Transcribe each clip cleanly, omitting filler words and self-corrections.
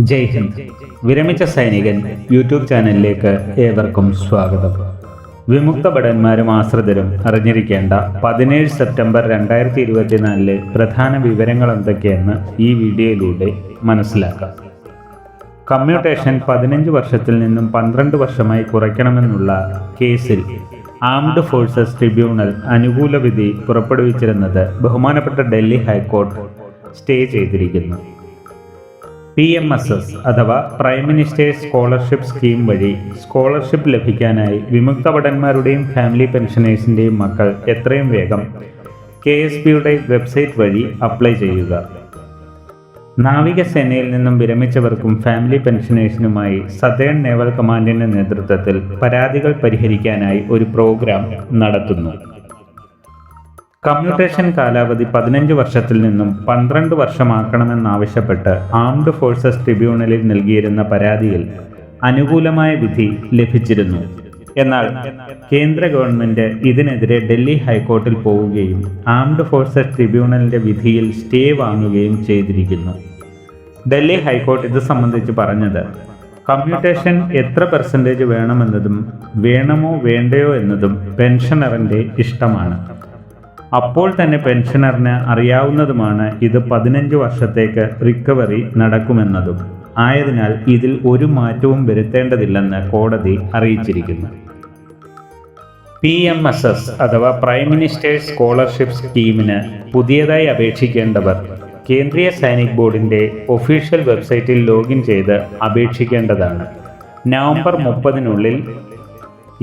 ജയ് ഹിന്ദ്. വിരമിച്ച സൈനികൻ യൂട്യൂബ് ചാനലിലേക്ക് ഏവർക്കും സ്വാഗതം. വിമുക്ത ഭടന്മാരും ആശ്രിതരും അറിഞ്ഞിരിക്കേണ്ട 17 സെപ്റ്റംബർ 2024 പ്രധാന വിവരങ്ങൾ എന്തൊക്കെയെന്ന് ഈ വീഡിയോയിലൂടെ മനസ്സിലാക്കാം. കമ്മ്യൂട്ടേഷൻ 15 വർഷത്തിൽ നിന്നും 12 വർഷമായി കുറയ്ക്കണമെന്നുള്ള കേസിൽ ആംഡ് ഫോഴ്സസ് ട്രിബ്യൂണൽ അനുകൂല വിധി പുറപ്പെടുവിച്ചിരുന്നത് ബഹുമാനപ്പെട്ട ഡൽഹി ഹൈക്കോടതി സ്റ്റേ ചെയ്തിരിക്കുന്നു. PMSS അഥവാ പ്രൈം മിനിസ്റ്റേഴ്സ് സ്കോളർഷിപ്പ് സ്കീം വഴി സ്കോളർഷിപ്പ് ലഭിക്കാനായി വിമുക്ത ഭടന്മാരുടെയും ഫാമിലി പെൻഷനേഴ്സിൻ്റെയും മക്കൾ എത്രയും വേഗം KSPയുടെ വെബ്സൈറ്റ് വഴി അപ്ലൈ ചെയ്യുക. നാവികസേനയിൽ നിന്നും വിരമിച്ചവർക്കും ഫാമിലി പെൻഷനേഴ്സിനുമായി സതേൺ നേവൽ കമാൻഡിൻ്റെ നേതൃത്വത്തിൽ പരാതികൾ പരിഹരിക്കാനായി ഒരു പ്രോഗ്രാം നടത്തുന്നു. കമ്മ്യൂട്ടേഷൻ കാലാവധി 15 വർഷത്തിൽ നിന്നും 12 വർഷമാക്കണമെന്നാവശ്യപ്പെട്ട് ആംഡ് ഫോഴ്സസ് ട്രിബ്യൂണലിൽ നൽകിയിരുന്ന പരാതിയിൽ അനുകൂലമായ വിധി ലഭിച്ചിരുന്നു. എന്നാൽ കേന്ദ്ര ഗവൺമെന്റ് ഇതിനെതിരെ ഡൽഹി ഹൈക്കോർട്ടിൽ പോവുകയും ആംഡ് ഫോഴ്സസ് ട്രിബ്യൂണലിന്റെ വിധിയിൽ സ്റ്റേ വാങ്ങുകയും ചെയ്തിരിക്കുന്നു. ഡൽഹി ഹൈക്കോർട്ട് ഇത് സംബന്ധിച്ച് പറഞ്ഞത്, കമ്മ്യൂട്ടേഷൻ എത്ര പെർസെൻറ്റേജ് വേണമെന്നതും വേണമോ വേണ്ടയോ എന്നതും പെൻഷനറിൻ്റെ ഇഷ്ടമാണ്. അപ്പോൾ തന്നെ പെൻഷനറിന് അറിയാവുന്നതുമാണ് ഇത് 15 വർഷത്തേക്ക് റിക്കവറി നടക്കുമെന്നതും. ആയതിനാൽ ഇതിൽ ഒരു മാറ്റവും വരുത്തേണ്ടതില്ലെന്ന് കോടതി അറിയിച്ചിരിക്കുന്നു. PMSS അഥവാ പ്രൈം മിനിസ്റ്റേഴ്സ് സ്കോളർഷിപ്പ് സ്കീമിന് പുതിയതായി അപേക്ഷിക്കേണ്ടവർ കേന്ദ്രീയ സൈനിക് ബോർഡിൻ്റെ ഒഫീഷ്യൽ വെബ്സൈറ്റിൽ ലോഗിൻ ചെയ്ത് അപേക്ഷിക്കേണ്ടതാണ്. നവംബർ 30-നുള്ളിൽ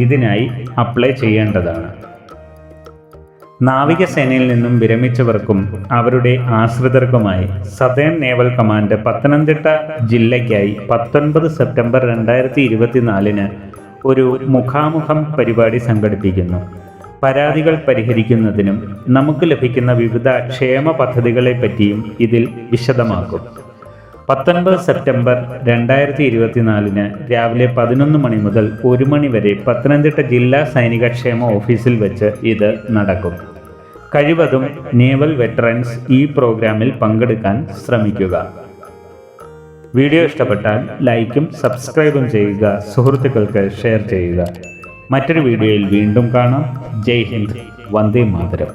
ഇതിനായി അപ്ലൈ ചെയ്യേണ്ടതാണ്. നാവികസേനയിൽ നിന്നും വിരമിച്ചവർക്കും അവരുടെ ആശ്രിതർക്കുമായി സതേൺ നേവൽ കമാൻഡ് പത്തനംതിട്ട ജില്ലയ്ക്കായി 19 സെപ്റ്റംബർ 2024 ഒരു മുഖാമുഖം പരിപാടി സംഘടിപ്പിക്കുന്നു. പരാതികൾ പരിഹരിക്കുന്നതിനും നമുക്ക് ലഭിക്കുന്ന വിവിധ ക്ഷേമ പദ്ധതികളെപ്പറ്റിയും ഇതിൽ വിശദമാക്കും. 19 സെപ്റ്റംബർ 2024 രാവിലെ 11 മണി മുതൽ 1 മണി വരെ പത്തനംതിട്ട ജില്ലാ സൈനിക ക്ഷേമ ഓഫീസിൽ വെച്ച് ഇത് നടക്കും. കഴിവതും നേവൽ വെറ്ററൻസ് ഈ പ്രോഗ്രാമിൽ പങ്കെടുക്കാൻ ശ്രമിക്കുക. വീഡിയോ ഇഷ്ടപ്പെട്ടാൽ ലൈക്കും സബ്സ്ക്രൈബും ചെയ്യുക, സുഹൃത്തുക്കൾക്ക് ഷെയർ ചെയ്യുക. മറ്റൊരു വീഡിയോയിൽ വീണ്ടും കാണാം. ജയ് ഹിന്ദ്, വന്ദേ മാതരം.